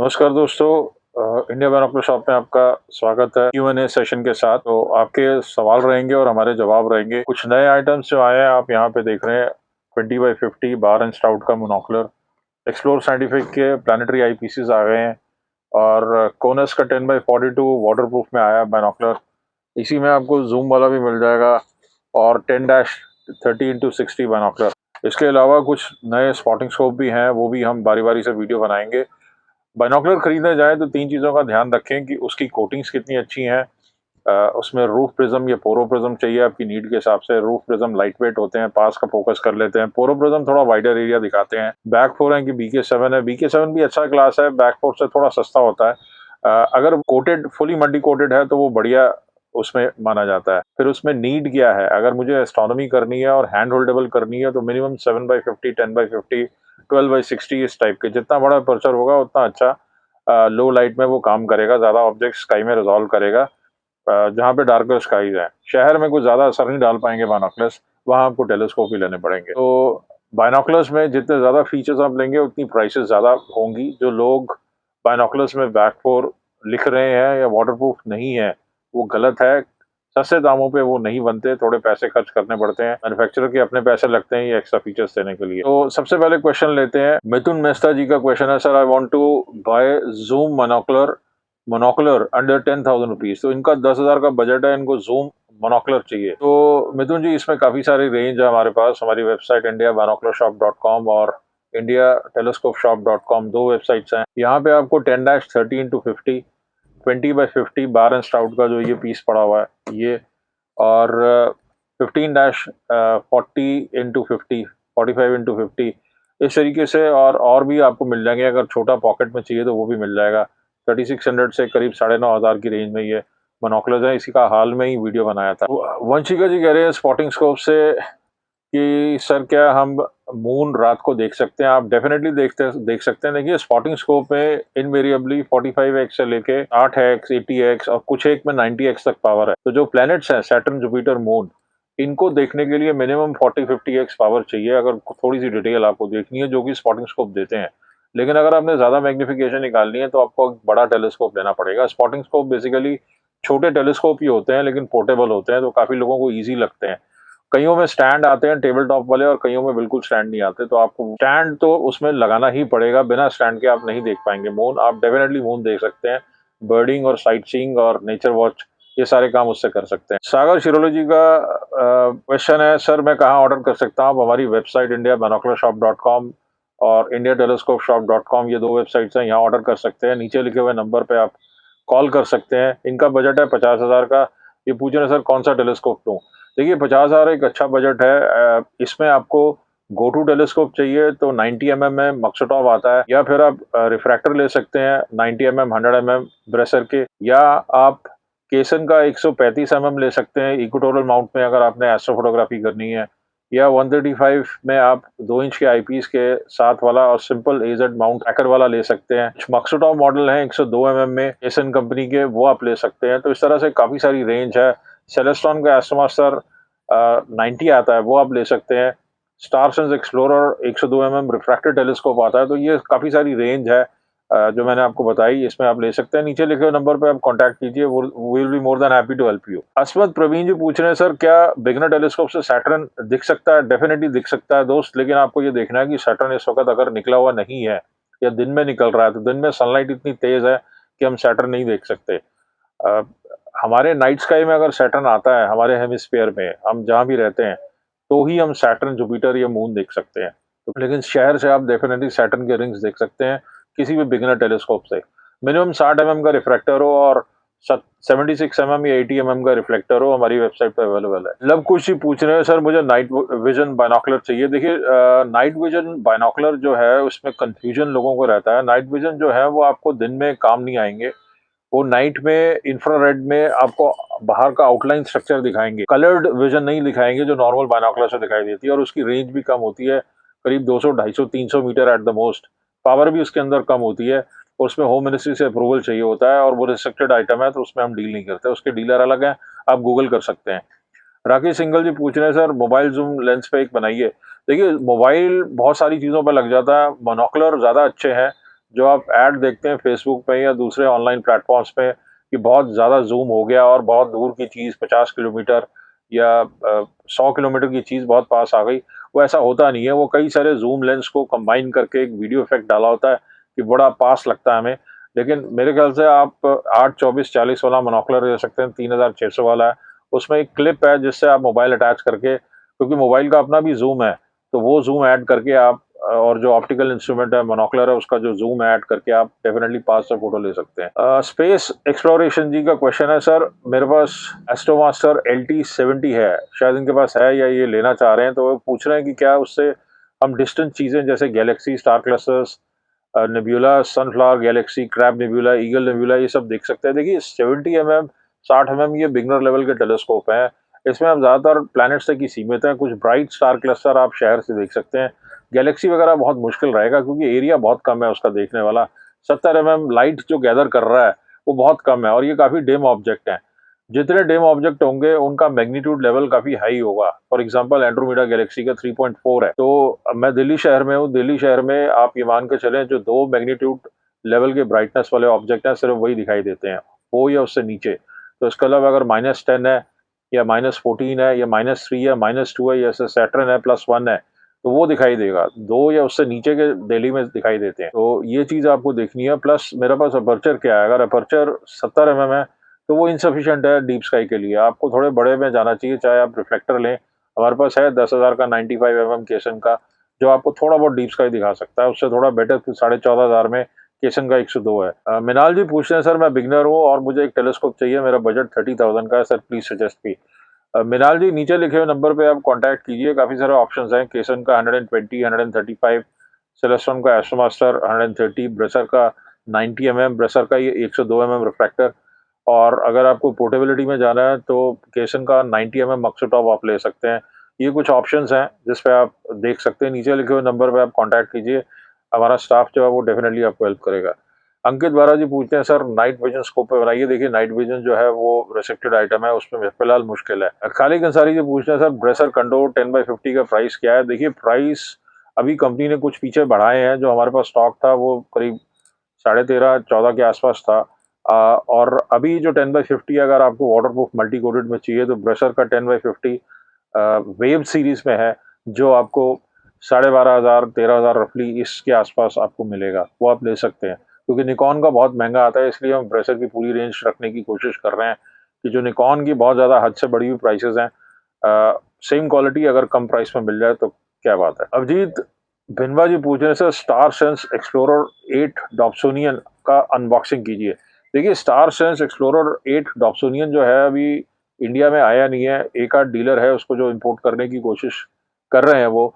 नमस्कार दोस्तों। India binocular shop में आपका स्वागत है Q&A सेशन के साथ। तो आपके सवाल रहेंगे और हमारे जवाब रहेंगे। कुछ नए आइटम्स जो आए हैं आप यहाँ पे देख रहे हैं। 20x50 बार एंड स्टाउट का मोनोकुलर, एक्सप्लोर साइंटिफिक के प्लानिटरी आई पीसीज आ गए हैं और कोनस का 10x42 वाटर प्रूफ में आया बाइनोकुलर। इसी में आपको जूम वाला भी मिल जाएगा और 10-30x60 बाइनोकुलर। इसके अलावा कुछ नए स्पॉटिंग स्कोप भी हैं, वो भी हम बारी बारी से वीडियो बनाएंगे। बाइनोकुलर खरीदने जाए तो तीन चीज़ों का ध्यान रखें कि उसकी कोटिंग्स कितनी अच्छी हैं। उसमें रूफ प्रिज्म या पोरो प्रिज्म चाहिए आपकी नीड के हिसाब से। रूफ प्रिज्म लाइट वेट होते हैं, पास का फोकस कर लेते हैं। पोरो प्रिज्म थोड़ा वाइडर एरिया दिखाते हैं। बैक फोर है कि BK7 है। BK7 भी अच्छा क्लास है, बैक फोर से थोड़ा सस्ता होता है। अगर कोटेड फुली मल्टी कोटेड है तो वो बढ़िया उसमें माना जाता है। फिर उसमें नीड क्या है, अगर मुझे एस्ट्रोनॉमी करनी है और हैंड होल्डेबल करनी है तो मिनिमम 7x50, 10x50, 12x60 इस टाइप के। जितना बड़ा अपर्चर होगा उतना अच्छा लो लाइट में वो काम करेगा, ज़्यादा ऑब्जेक्ट स्काई में रिजॉल्व करेगा। जहाँ पे डार्कर स्काईज हैं, शहर में कुछ ज़्यादा असर नहीं डाल पाएंगे बाइनोकुलर्स, वहाँ आपको टेलीस्कोप ही लेने पड़ेंगे। तो बाइनोकुलर्स में जितने ज़्यादा फीचर्स आप लेंगे उतनी प्राइसेस ज़्यादा होंगी। जो लोग बाइनोकुलर्स में बैक फोर लिख रहे हैं या वाटरप्रूफ नहीं है, वो गलत है। सस्ते दामों पे वो नहीं बनते, थोड़े पैसे खर्च करने पड़ते हैं। मैन्युफैक्चरर के अपने पैसे लगते हैं ये एक्स्ट्रा फीचर्स देने के लिए। तो सबसे पहले क्वेश्चन लेते हैं। मिथुन मेहता जी का क्वेश्चन है, sir I want to buy zoom monocular under 10,000 rupees. तो इनका 10,000 का बजट है, इनको जूम मोनोकुलर चाहिए। तो मिथुन जी, इसमें काफ़ी सारी रेंज है हमारे पास। हमारी वेबसाइट indiabinocularshop.com और indiatelescopeshop.com, दो वेबसाइट्स हैं। यहाँ पे आपको 10-30x50, 20x50 bar and stout का जो ये पीस पड़ा हुआ है ये, और 15-40x50, 45x50 इस तरीके से, और भी आपको मिल जाएंगे। अगर छोटा पॉकेट में चाहिए तो वो भी मिल जाएगा। 3600 से करीब 9,500 की रेंज में ये मोनोकुलर्स है। इसी का हाल में ही वीडियो बनाया था। वंशिका जी कह रहे हैं स्पॉटिंग स्कोप से कि सर क्या हम मून रात को देख सकते हैं। आप डेफिनेटली देख सकते हैं। देखिए, स्पॉटिंग स्कोप में इनवेरिएबली 45x से लेके 8x, 80x और कुछ एक में 90x तक पावर है। तो जो प्लैनेट्स हैं सैटर्न, जुपिटर, मून, इनको देखने के लिए मिनिमम 40-50x पावर चाहिए अगर थोड़ी सी डिटेल आपको देखनी है, जो कि स्पॉटिंग स्कोप देते हैं। लेकिन अगर आपने ज़्यादा मैग्निफिकेशन निकालनी है तो आपको एक बड़ा टेलीस्कोप लेना पड़ेगा। स्पॉटिंग स्कोप बेसिकली छोटे टेलीस्कोप ही होते हैं, लेकिन पोर्टेबल होते हैं, तो काफ़ी लोगों को ईजी लगते हैं। कईयों में स्टैंड आते हैं टेबल टॉप वाले, और कईयों में बिल्कुल स्टैंड नहीं आते। तो आपको स्टैंड तो उसमें लगाना ही पड़ेगा, बिना स्टैंड के आप नहीं देख पाएंगे मून। आप डेफिनेटली मून देख सकते हैं। बर्डिंग और साइट सीइंग और नेचर वॉच, ये सारे काम उससे कर सकते हैं। सागर शिरोली जी का क्वेश्चन है, सर मैं कहाँ ऑर्डर कर सकता हूँ। हमारी वेबसाइट indiabinocularshop.com और indiatelescopeshop.com, ये दो वेबसाइट्स हैं, यहाँ ऑर्डर कर सकते हैं। नीचे लिखे हुए नंबर पे आप कॉल कर सकते हैं। इनका बजट है 50,000 का। ये पूछ रहे हैं सर कौन सा टेलीस्कोप लूँ। देखिए, 50,000 एक अच्छा बजट है। इसमें आपको गो टू टेलीस्कोप चाहिए तो 90 mm में मक्सोटॉप आता है, या फिर आप रिफ्रैक्टर ले सकते हैं 90 mm, 100 mm ब्रेसर के, या आप केसन का 135 mm ले सकते हैं इक्वेटोरियल माउंट में अगर आपने एस्ट्रोफोटोग्राफी करनी है, या 135 में आप 2 इंच के आईपीस के साथ वाला और सिंपल एजेड माउंट ट्रैकर वाला ले सकते हैं। मक्सोटॉप मॉडल हैं 102 mm में केसन कंपनी के, वो आप ले सकते हैं। तो इस तरह से काफ़ी सारी रेंज है। सेलेस्ट्रॉन का एस्ट्रोमास्टर 90 आता है, वो आप ले सकते हैं। स्टारसेंस एक्सप्लोरर 102 mm रिफ्रैक्टर टेलीस्कोप आता है। तो ये काफ़ी सारी रेंज है जो मैंने आपको बताई, इसमें आप ले सकते हैं। नीचे लिखे हुए नंबर पे आप कांटेक्ट कीजिए, we will be more than happy to help you. Asmat Praveen ji पूछ रहे हैं, सर क्या बिगनर टेलीस्कोप से सैटर्न दिख सकता है। डेफिनेटली दिख सकता है दोस्त, लेकिन आपको ये देखना है कि सैटर्न इस वक्त अगर निकला हुआ नहीं है या दिन में निकल रहा है, तो दिन में सनलाइट इतनी तेज है कि हम सैटर्न नहीं देख सकते। हमारे नाइट स्काई में अगर सैटर्न आता है हमारे हेमिस्फीयर में, हम जहाँ भी रहते हैं, तो ही हम सैटर्न, जुपिटर या मून देख सकते हैं। तो लेकिन शहर से आप डेफिनेटली सैटर्न के रिंग्स देख सकते हैं किसी भी बिगिनर टेलीस्कोप से। मिनिमम 60 mm का रिफ्लेक्टर हो और 76 mm या 80 mm का रिफ्लेक्टर हो, हमारी वेबसाइट पर अवेलेबल है। लव कुछ ही पूछ रहे हैं, सर मुझे नाइट विजन बाइनोकुलर चाहिए। देखिए, नाइट विजन बाइनोकुलर जो है उसमें कंफ्यूजन लोगों को रहता है। नाइट विजन जो है वो आपको दिन में काम नहीं आएंगे, वो नाइट में इंफ्रारेड में आपको बाहर का आउटलाइन स्ट्रक्चर दिखाएंगे, कलर्ड विजन नहीं दिखाएंगे जो नॉर्मल बाइनोकुलर से दिखाई देती है। और उसकी रेंज भी कम होती है, करीब 200, 250, 300 metre at the most. Power भी उसके अंदर कम होती है। उसमें होम मिनिस्ट्री से अप्रूवल चाहिए होता है, और वो रिस्ट्रिक्टेड आइटम है तो उसमें हम डील नहीं करते। उसके डीलर अलग हैं, आप गूगल कर सकते हैं। राकेश सिंगल जी पूछ रहे हैं, सर मोबाइल जूम लेंस पे एक बनाइए। देखिए, मोबाइल बहुत सारी चीज़ों पर लग जाता है, मोनोकुलर ज़्यादा अच्छे हैं। जो आप ऐड देखते हैं फेसबुक पे या दूसरे ऑनलाइन प्लेटफॉर्म्स पे कि बहुत ज़्यादा जूम हो गया और बहुत दूर की चीज़ 50 किलोमीटर या 100 किलोमीटर की चीज़ बहुत पास आ गई, वो ऐसा होता नहीं है। वो कई सारे जूम लेंस को कंबाइन करके एक वीडियो इफेक्ट डाला होता है कि बड़ा पास लगता है हमें। लेकिन मेरे ख्याल से आप 8-24-40 वाला मोनोकुलर ले सकते हैं, 3600 वाला है। उसमें एक क्लिप है जिससे आप मोबाइल अटैच करके, क्योंकि मोबाइल का अपना भी जूम है, तो वो जूम ऐड करके आप और जो ऑप्टिकल इंस्ट्रूमेंट है मोनोकुलर है उसका जो जूम ऐड करके आप डेफिनेटली पास से फोटो ले सकते हैं। स्पेस एक्सप्लोरेशन जी का क्वेश्चन है सर, मेरे पास एस्ट्रोमास्टर LT70 है, शायद इनके पास है या ये लेना चाह रहे हैं, तो वो पूछ रहे हैं कि क्या उससे हम डिस्टेंट चीज़ें जैसे Galaxy, star clusters, nebula, sunflower Galaxy, crab nebula, eagle nebula, ये सब देख सकते हैं। देखिए 70 mm 60 mm ये बिगनर लेवल के टेलीस्कोप हैं। इसमें आप ज़्यादातर प्लैनेट्स तक ही सीमित हैं। कुछ ब्राइट स्टार क्लस्टर आप शहर से देख सकते हैं। गैलेक्सी वगैरह बहुत मुश्किल रहेगा क्योंकि एरिया बहुत कम है उसका देखने वाला। 70 mm लाइट जो गैदर कर रहा है वो बहुत कम है और ये काफ़ी डिम ऑब्जेक्ट हैं। जितने डिम ऑब्जेक्ट होंगे उनका मैग्नीट्यूड लेवल काफ़ी हाई होगा। फॉर एग्जांपल एंड्रोमेडा गैलेक्सी का 3.4 है। तो मैं दिल्ली शहर में हूँ, दिल्ली शहर में आप ये मान के चलें जो 2 मैग्नीट्यूड लेवल के ब्राइटनेस वाले ऑब्जेक्ट हैं सिर्फ वही दिखाई देते हैं, वो या उससे नीचे। तो इसके अलावा अगर -10 है या -14 है या -3 है, -2 है, जैसे सैटर्न है +1 है, तो वो दिखाई देगा। 2 या उससे नीचे के दिल्ली में दिखाई देते हैं। तो ये चीज़ आपको देखनी है। प्लस मेरे पास अपर्चर क्या है, अगर अपर्चर 70 mm है तो वो इनसफिशिएंट है डीप स्काई के लिए। आपको थोड़े बड़े में जाना चाहिए, चाहे आप रिफ्लेक्टर लें। हमारे पास है 10,000 का 95 mm केसन का, जो आपको थोड़ा बहुत डीप स्काई दिखा सकता है। उससे थोड़ा बेटर 14,500 में केसन का 102 है। मिनाल जी पूछते हैं सर, मैं बिगनर हूँ और मुझे एक टेलीस्कोप चाहिए, मेरा बजट 30,000 का है सर, प्लीज सजेस्ट मी। मिनाल जी नीचे लिखे हुए नंबर पे आप कांटेक्ट कीजिए, काफ़ी सारे ऑप्शंस हैं। केसन का 120, 135, सेलेस्ट्रॉन का एस्ट्रोमास्टर 130, ब्रेसर का 90 mm, ब्रेसर का ये 102 mm रिफ्रैक्टर। और अगर आपको पोर्टेबिलिटी में जाना है तो केसन का 90 mm मक्सोटॉप आप ले सकते हैं। ये कुछ ऑप्शंस हैं जिस पे आप देख सकते हैं। नीचे लिखे हुए नंबर पे आप कांटेक्ट कीजिए, हमारा स्टाफ जो है वो डेफिनेटली आपको हेल्प करेगा। अंकित बारा जी पूछते हैं सर, नाइट विजन स्कोप पे बनाइए। देखिए नाइट विजन जो है वो रिस्ट्रिक्टेड आइटम है, उसमें फिलहाल मुश्किल है। खालिद अंसारी जी पूछते हैं सर, ब्रेसर कंडोर 10x50 का प्राइस क्या है। देखिए प्राइस अभी कंपनी ने कुछ पीछे बढ़ाए हैं, जो हमारे पास स्टॉक था वो करीब 13.5-14 के आसपास था। और अभी जो 10x50 अगर आपको वाटरप्रूफ मल्टी कोटेड में चाहिए तो ब्रेसर का 10x50 वेव सीरीज में है, जो आपको 12,500 13,000 रफली इसके आसपास आपको मिलेगा, वो आप ले सकते हैं। क्योंकि निकॉन का बहुत महंगा आता है, इसलिए हम ब्रेसर की पूरी रेंज रखने की कोशिश कर रहे हैं कि जो निकॉन की बहुत ज़्यादा हद से बढ़ी हुई प्राइसेस हैं, सेम क्वालिटी अगर कम प्राइस में मिल जाए तो क्या बात है। अभिजीत भिनवा जी पूछ रहे हैं sir, star sense explorer 8 Dobsonian का अनबॉक्सिंग कीजिए। देखिए स्टार सेंस एक्सप्लोरर 8 डॉप्सोनियन जो है अभी इंडिया में आया नहीं है। एक आध डीलर है उसको जो इंपोर्ट करने की कोशिश कर रहे हैं वो,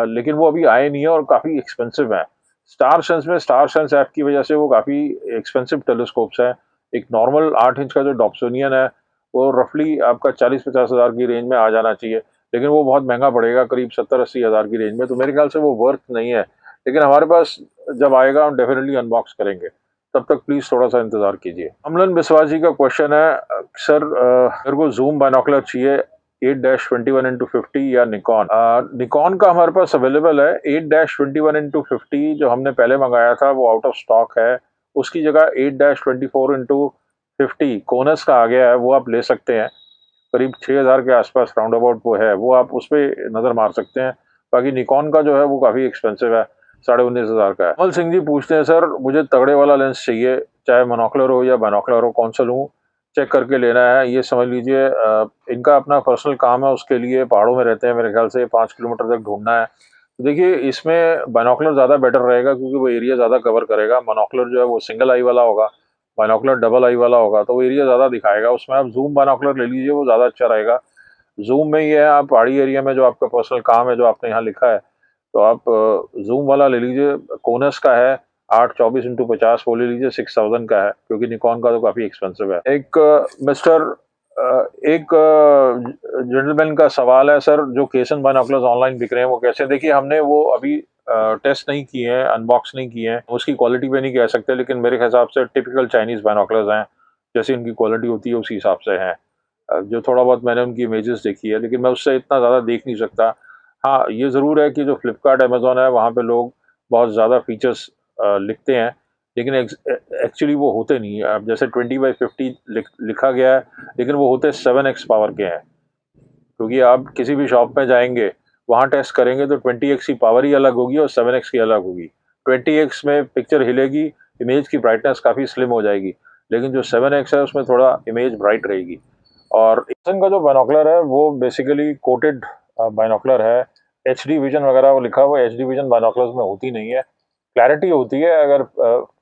लेकिन वो अभी आए नहीं है और काफ़ी एक्सपेंसिव है। स्टार सेंस में स्टार सेंस ऐप की वजह से वो काफ़ी एक्सपेंसिव टेलीस्कोप्स हैं। एक नॉर्मल 8 इंच का जो डॉप्सोनियन है वो रफली आपका 40-50 हज़ार की रेंज में आ जाना चाहिए, लेकिन वो बहुत महंगा पड़ेगा करीब 70-80 हज़ार की रेंज में, तो मेरे ख्याल से वो वर्थ नहीं है। लेकिन हमारे पास जब आएगा हम डेफिनेटली अनबॉक्स करेंगे, तब तक प्लीज़ थोड़ा सा इंतज़ार कीजिए। अमलन बिस्वास जी का क्वेश्चन है, सर मेरे को जूम बाइनोकुलर चाहिए 8-21x50 या निकॉन। निकॉन का हमारे पास अवेलेबल है 8-21x50, जो हमने पहले मंगाया था वो आउट ऑफ स्टॉक है। उसकी जगह 8-24x50 कोनस का आ गया है, वो आप ले सकते हैं। करीब 6,000 के आसपास राउंड अबाउट वो है, वो आप उस पर नज़र मार सकते हैं। बाकी निकॉन का जो है वो काफ़ी एक्सपेंसिव है, 19,500 का है। कमल सिंह जी पूछते हैं सर, मुझे तगड़े वाला लेंस चाहिए, चाहे मोनोकुलर हो या बाइनोकुलर हो, कौन सा लूँ, चेक करके लेना है। ये समझ लीजिए इनका अपना पर्सनल काम है, उसके लिए पहाड़ों में रहते हैं, मेरे ख्याल से 5 किलोमीटर तक ढूंढना है। तो देखिए इसमें बाइनोकुलर ज़्यादा बेटर रहेगा क्योंकि वो एरिया ज़्यादा कवर करेगा। मोनोकुलर जो है वो सिंगल आई वाला होगा, बाइनोकुलर डबल आई वाला होगा, तो वो एरिया ज़्यादा दिखाएगा। उसमें आप जूम बाइनोकुलर ले लीजिए, वो ज़्यादा अच्छा रहेगा। जूम में ये है, आप पहाड़ी एरिया में जो आपका पर्सनल काम है जो आपने यहाँ लिखा है, तो आप जूम वाला ले लीजिए। कोनस का है 8-24x50, वो ले लीजिए, 6,000 का है, क्योंकि निकॉन का तो काफ़ी एक्सपेंसिव है। एक एक जेंटलमैन का सवाल है सर, जो केसन बाइनोकुलर्स ऑनलाइन बिक रहे हैं वो कैसे। देखिए हमने वो अभी टेस्ट नहीं किए हैं, अनबॉक्स नहीं किए हैं, उसकी क्वालिटी पे नहीं कह सकते, लेकिन मेरे हिसाब से टिपिकल चाइनीज़ बाइनोकुलर्स हैं, जैसी उनकी क्वालिटी होती है उसी हिसाब से हैं। जो थोड़ा बहुत मैंने उनकी इमेजेस देखी है, लेकिन मैं उससे इतना ज़्यादा देख नहीं सकता। हाँ, ये ज़रूर है कि जो फ्लिपकार्ट, अमेज़न है, वहाँ पे लोग बहुत ज़्यादा फीचर्स लिखते हैं, लेकिन एक्चुअली वो होते नहीं है। अब जैसे 20/50 लिखा गया है, लेकिन वो होते 7x पावर के हैं, क्योंकि आप किसी भी शॉप में जाएंगे, वहाँ टेस्ट करेंगे तो 20x की पावर ही अलग होगी और 7x की अलग होगी। 20x में पिक्चर हिलेगी, इमेज की ब्राइटनेस काफ़ी स्लिम हो जाएगी, लेकिन जो 7x है उसमें थोड़ा इमेज ब्राइट रहेगी। और एप्सन का जो बाइनोकुलर है वो बेसिकली कोटेड बाइनोकुलर है। HD विजन वगैरह वो लिखा हुआ HD विजन बाइनोकुलर्स में होती नहीं है, क्लैरिटी होती है अगर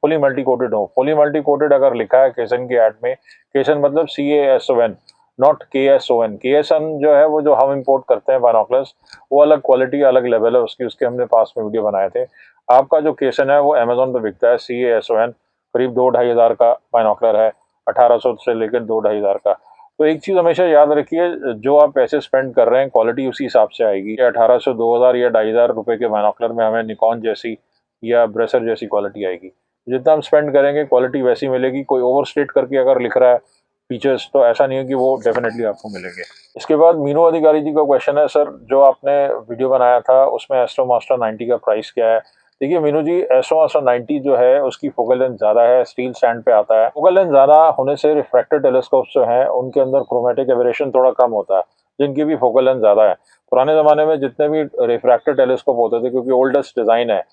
फुली मल्टी कोटेड हो। फुली मल्टी कोटेड अगर लिखा है केसन की ऐड में, केसन मतलब CASON, नॉट KSON। KSN जो है वो जो हम इंपोर्ट करते हैं बाइनोकुलर्स, वो अलग क्वालिटी अलग लेवल है उसकी, उसके हमने पास में वीडियो बनाए थे। आपका जो केसन है वो अमेजोन पे बिकता है, CASON, करीब 2-2.5 हज़ार का बाइनोकुलर है, 1800 से लेकर 2-2.5 हज़ार का। तो एक चीज़ हमेशा याद रखिए, जो आप पैसे स्पेंड कर रहे हैं क्वालिटी उसी हिसाब से आएगी। 1800, 2000 या 2,500 रुपये के बाइनोकुलर में हमें निकॉन जैसी या ब्रेसर जैसी क्वालिटी आएगी। जितना हम स्पेंड करेंगे क्वालिटी वैसी मिलेगी। कोई ओवरस्टेट करके अगर लिख रहा है फीचर्स तो ऐसा नहीं है कि वो डेफिनेटली आपको मिलेंगे। इसके बाद मीनू अधिकारी जी का क्वेश्चन है, सर जो आपने वीडियो बनाया था उसमें एस्ट्रो मास्टर 90 का प्राइस क्या है? देखिए मीनू जी, एस्ट्रो मास्टर 90 जो है उसकी फोकल लेंथ ज़्यादा है, स्टील स्टैंड पे आता है। फोकल लेंथ ज़्यादा होने से रिफ्रैक्टर टेलीस्कोप जो हैं उनके अंदर क्रोमेटिक एबरेशन थोड़ा कम होता है, जिनकी भी फोकल लेंथ ज़्यादा है। पुराने ज़माने में जितने भी रिफ्रैक्टर टेलीस्कोप होते थे, क्योंकि ओल्डेस्ट डिज़ाइन है,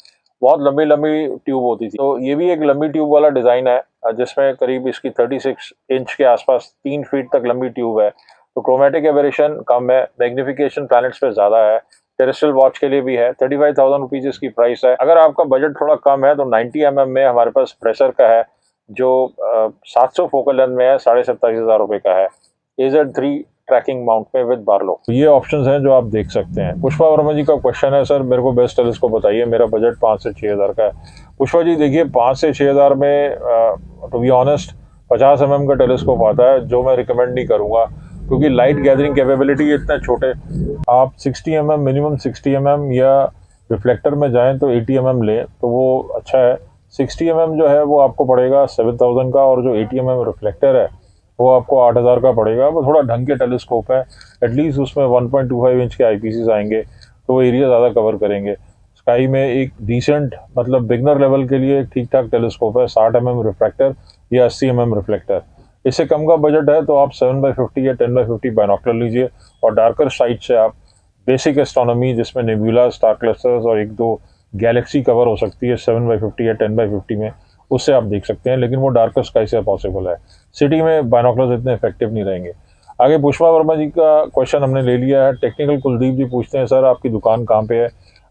बहुत लंबी लंबी ट्यूब होती थी, तो ये भी एक लंबी ट्यूब वाला डिज़ाइन है, जिसमें करीब इसकी 36 इंच के आसपास 3 फीट तक लंबी ट्यूब है। तो क्रोमेटिक एबरेशन कम है, मैग्निफिकेशन प्लैनेट्स पे ज़्यादा है, टेरेस्ट्रियल वॉच के लिए भी है। 35,000 रुपीज़ इसकी प्राइस है। अगर आपका बजट थोड़ा कम है तो 90 mm में हमारे पास प्रेशर का है, जो 700 फोकल लेंथ में है, 27,500 रुपये का है, AZ3 ट्रैकिंग माउंट में विद बार्लो। ये ऑप्शंस हैं जो आप देख सकते हैं। पुष्पा वर्मा जी का क्वेश्चन है, सर मेरे को बेस्ट टेलीस्कोप बताइए, मेरा बजट 5 से 6 हज़ार का है। पुष्पा जी देखिए, 5 से 6 हज़ार में टू बी ऑनेस्ट 50 mm का टेलीस्कोप आता है, जो मैं रिकमेंड नहीं करूँगा, क्योंकि लाइट गैदरिंग कैपेबिलिटी इतने छोटे। आप 60 mm, मिनिमम 60 mm या रिफ्लेक्टर में जाएं तो 80 mm लें तो वो अच्छा है। 60 mm जो है वो आपको पड़ेगा 7,000 का, और जो 80 mm रिफ्लेक्टर है वो आपको 8,000 का पड़ेगा। वो थोड़ा ढंग के टेलीस्कोप है, एटलीस्ट उसमें 1.25 इंच के IPCs आएंगे तो वो एरिया ज़्यादा कवर करेंगे। स्काई में एक डिसेंट, मतलब बिगनर लेवल के लिए एक ठीक ठाक टेलीस्कोप है, 60 mm रिफ्रैक्टर या 80 mm रिफ्लेक्टर। इससे कम का बजट है तो आप 7/50 या 10/50 बाइनोकुलर लीजिए, और डार्कर साइड से आप बेसिक एस्ट्रोनॉमी, जिसमें नेबुला, स्टार क्लस्टर्स और 1-2 गैलेक्सी कवर हो सकती है 7/50 या 10/50 में, उससे आप देख सकते हैं, लेकिन वो डार्कर स्काई से पॉसिबल है। सिटी में बाइनोकुलर्स इतने इफेक्टिव नहीं रहेंगे। आगे पुष्पा वर्मा जी का क्वेश्चन हमने ले लिया है। टेक्निकल कुलदीप जी पूछते हैं, सर आपकी दुकान कहाँ पे है?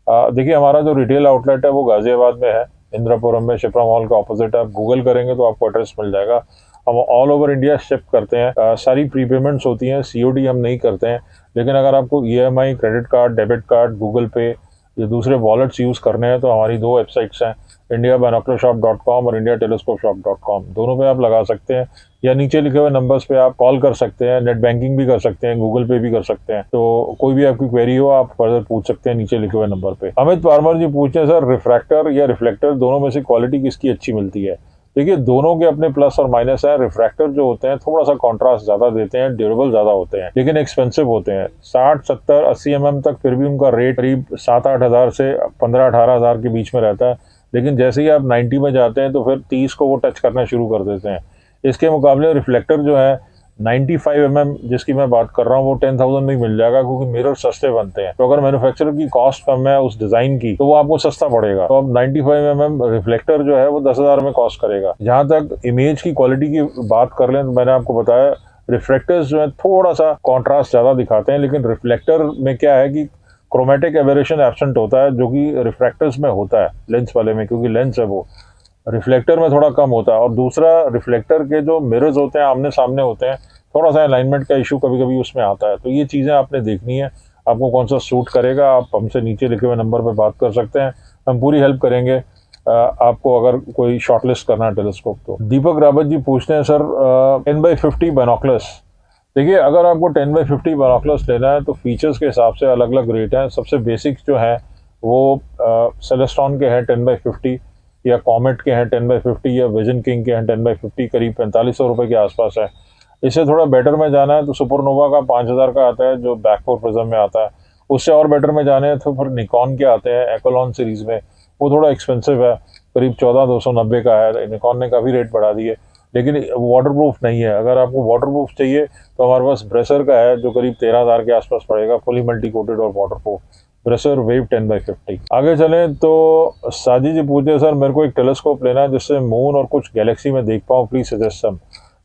देखिए, हमारा जो रिटेल आउटलेट है वो गाजियाबाद में है, इंदिरापुरम में, शिप्रा मॉल का ऑपोजिट है। आप गूगल करेंगे तो आपको एड्रेस मिल जाएगा। हम ऑल ओवर इंडिया शिप करते हैं। सारी प्रीपेमेंट्स होती हैं, COD हम नहीं करते हैं, लेकिन अगर आपको EMI, credit card, debit card, Google पे या दूसरे वॉलेट्स यूज़ करने हैं तो हमारी 2 वेबसाइट्स हैं, indiabinocularshop.com और indiatelescopeshop.com। दोनों पे आप लगा सकते हैं, या नीचे लिखे हुए नंबर्स पे आप कॉल कर सकते हैं, नेट बैंकिंग भी कर सकते हैं, गूगल पे भी कर सकते हैं। तो कोई भी आपकी क्वेरी हो आप फर्दर पूछ सकते हैं नीचे लिखे हुए नंबर पे। अमित पारमर जी पूछते हैं, सर रिफ्रैक्टर या रिफ्लेक्टर दोनों में से क्वालिटी किसकी अच्छी मिलती है? देखिए, दोनों के अपने प्लस और माइनस है। रिफ्रैक्टर जो होते हैं थोड़ा सा कॉन्ट्रास्ट ज़्यादा देते हैं, ड्यूरेबल ज़्यादा होते हैं, लेकिन एक्सपेंसिव होते हैं। 60, 70, 80 mm तक फिर भी उनका रेट करीब 7-8 हज़ार से 15-18 हज़ार के बीच में रहता है, लेकिन जैसे ही आप 90 में जाते हैं तो फिर 30 को वो टच करना शुरू कर देते हैं। इसके मुकाबले रिफ्लेक्टर जो है 95 mm जिसकी मैं बात कर रहा हूँ वो 10,000 में ही मिल जाएगा, क्योंकि मिरर सस्ते बनते हैं। तो अगर मैन्युफैक्चरर की कॉस्ट कम है उस डिज़ाइन की तो वो आपको सस्ता पड़ेगा। तो अब 95 mm रिफ्लेक्टर जो है वो 10,000 में कॉस्ट करेगा। जहाँ तक इमेज की क्वालिटी की बात कर लें तो मैंने आपको बताया, रिफ्लेक्टर्स जो है थोड़ा सा कॉन्ट्रास्ट ज़्यादा दिखाते हैं, लेकिन रिफ्लेक्टर में क्या है कि क्रोमेटिक एबरेशन एब्सेंट होता है, जो कि रिफ्रैक्टर्स में होता है लेंस वाले में, क्योंकि लेंस है वो, रिफ्लेक्टर में थोड़ा कम होता है। और दूसरा, रिफ्लेक्टर के जो मिरर्स होते हैं आमने सामने होते हैं, थोड़ा सा अलाइनमेंट का इशू कभी कभी उसमें आता है। तो ये चीज़ें आपने देखनी है, आपको कौन सा सूट करेगा। आप हमसे नीचे लिखे हुए नंबर पर बात कर सकते हैं, हम पूरी हेल्प करेंगे आपको अगर कोई शॉर्टलिस्ट करना है टेलीस्कोप तो। दीपक रावत जी पूछते हैं, सर 10/50 बाइनोकुलर्स। देखिए, अगर आपको 10/50 बाइनोकुलर्स लेना है तो फीचर्स के हिसाब से अलग अलग रेट हैं। सबसे बेसिक जो है वो सेलेस्टॉन के हैं 10/50, या कॉमेट के हैं 10/50, या विजन किंग के हैं 10/50, करीब 4500 रुपये के आसपास है। इससे थोड़ा बेटर में जाना है तो सुपरनोवा का 5,000 का आता है, जो बैकपोर्ट प्रिज्म में आता है। उससे और बेटर में जाने हैं तो फिर निकॉन के आते हैं एक्वालॉन सीरीज़ में, वो थोड़ा एक्सपेंसिव है, करीब 14,290 का है। निकॉन ने काफ़ी रेट बढ़ा दिए, लेकिन वाटरप्रूफ नहीं है। अगर आपको वाटरप्रूफ चाहिए तो हमारे पास ब्रेसर का है जो करीब 13,000 के आसपास पड़ेगा, फुली मल्टी कोटेड और वाटरप्रूफ ब्रेसर वेव 10x50। आगे चलें तो साजी जी पूछे, सर मेरे को एक टेलीस्कोप लेना है जिससे मून और कुछ गैलेक्सी में देख पाऊँ, प्लीज सजेस्ट सम।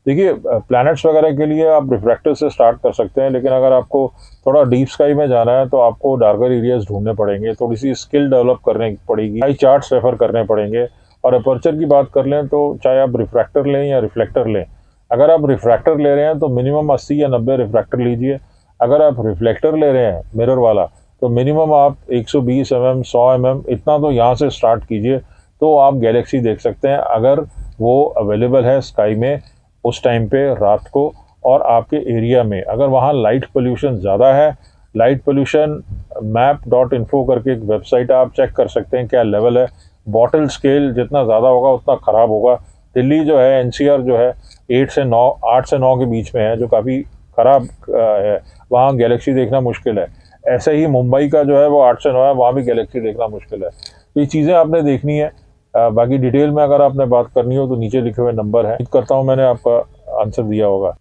देखिए, प्लैनेट्स वगैरह के लिए आप रिफ्रैक्टर से स्टार्ट कर सकते हैं, लेकिन अगर आपको थोड़ा डीप स्काई में जाना है तो आपको डार्कर एरियाज ढूंढने पड़ेंगे, थोड़ी सी स्किल डेवलप करने पड़ेगी, हाई चार्ट्स रेफर करने पड़ेंगे। और अपर्चर की बात कर लें तो चाहे आप रिफ्रैक्टर लें या रिफ्लेक्टर लें, अगर आप रिफ्रैक्टर ले रहे हैं तो मिनिमम 80 या 90 रिफ्रैक्टर लीजिए। अगर आप रिफ्लेक्टर ले रहे हैं मिरर वाला तो मिनिमम आप 120 mm 100 mm इतना तो यहाँ से स्टार्ट कीजिए, तो आप गैलेक्सी देख सकते हैं अगर वो अवेलेबल है स्काई में उस टाइम पे रात को। और आपके एरिया में अगर वहाँ लाइट पोल्यूशन ज़्यादा है, लाइट पोल्यूशन map.info करके एक वेबसाइट आप चेक कर सकते हैं क्या लेवल है। बॉटल स्केल जितना ज़्यादा होगा उतना ख़राब होगा। दिल्ली जो है NCR जो है 8 से 9 के बीच में है, जो काफ़ी ख़राब है, वहाँ गैलेक्सी देखना मुश्किल है। ऐसे ही मुंबई का जो है वो 8 से 9 है, वहाँ भी गैलेक्सी देखना मुश्किल है। तो ये चीज़ें आपने देखनी है। बाकी डिटेल में अगर आपने बात करनी हो तो नीचे लिखे हुए नंबर है, उम्मीद करता हूँ मैंने आपका आंसर दिया होगा।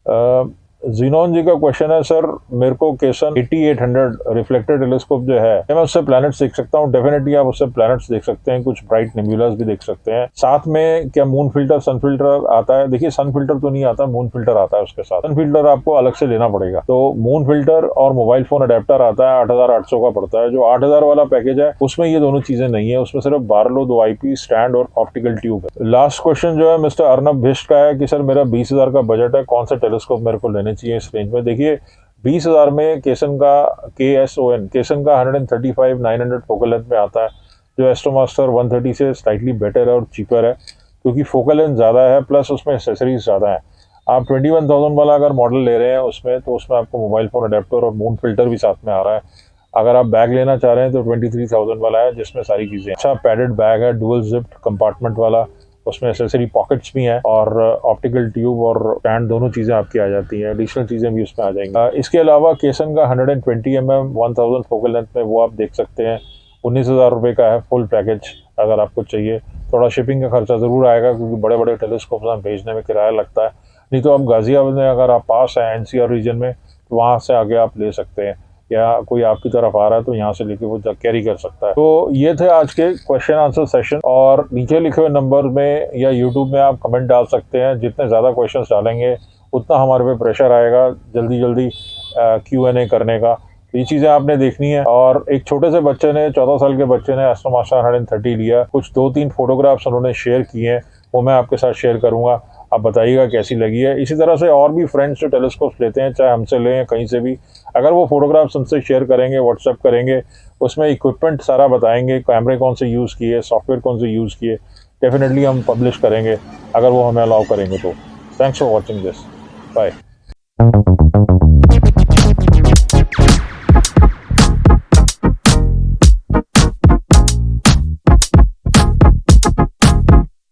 जीनोन जी का क्वेश्चन है, सर मेरे को केसन 8800 रिफ्लेक्टर टेलीस्कोप जो है, क्या मैं उससे प्लैनेट्स देख सकता हूँ? डेफिनेटली आप उससे प्लैनेट्स देख सकते हैं, कुछ ब्राइट नेबुलास भी देख सकते हैं। साथ में क्या मून फिल्टर सन फिल्टर आता है? देखिए, सन फिल्टर तो नहीं आता, मून फिल्टर आता है उसके साथ। सन फिल्टर आपको अलग से लेना पड़ेगा। तो मून फिल्टर और मोबाइल फोन अडेप्टर आता है, 8800 का पड़ता है। जो 8000 वाला पैकेज है उसमें ये दोनों चीजें नहीं है, उसमें सिर्फ बारलो 2 IP स्टैंड और ऑप्टिकल ट्यूब है। लास्ट क्वेश्चन जो है मिस्टर अर्नब भिष्ट का है कि सर मेरा 20,000 का बजट है, कौन सा टेलीस्कोप मेरे को लेने चाहिए इस रेंज में? देखिए, 20,000 में केसन का केसन का 135-900 फोकल लेंथ में आता है, जो एस्ट्रोमास्टर 130 से स्लाइटली बेटर है और चीपर है, क्योंकि फोकल लेंथ ज़्यादा है प्लस उसमें एक्सेसरीज ज़्यादा है। आप 21,000 वाला अगर मॉडल ले रहे हैं उसमें, तो उसमें आपको मोबाइल फ़ोन अडेप्टर और मून फिल्टर भी साथ में आ रहा है। अगर आप बैग लेना चाह रहे हैं तो 23,000 वाला है, जिसमें सारी चीज़ें। अच्छा पैडेड बैग है, डुअल जिप्ड कंपार्टमेंट वाला, उसमें एक्सेसरी पॉकेट्स भी हैं और ऑप्टिकल ट्यूब और स्टैंड दोनों चीज़ें आपकी आ जाती हैं। एडिशनल चीज़ें भी उसमें आ जाएंगी। इसके अलावा केसन का 120 mm 1000 फोकल लेंथ में वो आप देख सकते हैं, 19,000 रुपये का है फुल पैकेज अगर आपको चाहिए। थोड़ा शिपिंग का खर्चा ज़रूर आएगा क्योंकि बड़े बड़े टेलीस्कोप हम भेजने में किराया लगता है। नहीं तो आप गाज़ियाबाद में अगर आप पास हैं NCR रीजन में, तो वहाँ से आगे आप ले सकते हैं, या कोई आपकी तरफ आ रहा है तो यहाँ से लेके वो कैरी कर सकता है। तो ये थे आज के क्वेश्चन आंसर सेशन, और नीचे लिखे हुए नंबर में या यूट्यूब में आप कमेंट डाल सकते हैं। जितने ज़्यादा क्वेश्चंस डालेंगे उतना हमारे पे प्रेशर आएगा जल्दी Q&A करने का। ये चीज़ें आपने देखनी है। और एक छोटे से बच्चे ने, 14 साल के बच्चे ने एस्ट्रोमास्टर 130 लिया, कुछ 2-3 फोटोग्राफ्स उन्होंने शेयर किए हैं, वो मैं आपके साथ शेयर करूँगा, आप बताइएगा कैसी लगी है। इसी तरह से और भी फ्रेंड्स जो टेलीस्कोप्स लेते हैं, चाहे हमसे लें या कहीं से भी, अगर वो फोटोग्राफ्स हमसे शेयर करेंगे, व्हाट्सएप करेंगे, उसमें इक्विपमेंट सारा बताएंगे, कैमरे कौन से यूज़ किए, सॉफ्टवेयर कौन से यूज़ किए, डेफिनेटली हम पब्लिश करेंगे अगर वो हमें अलाउ करेंगे तो। Thanks for watching this, bye.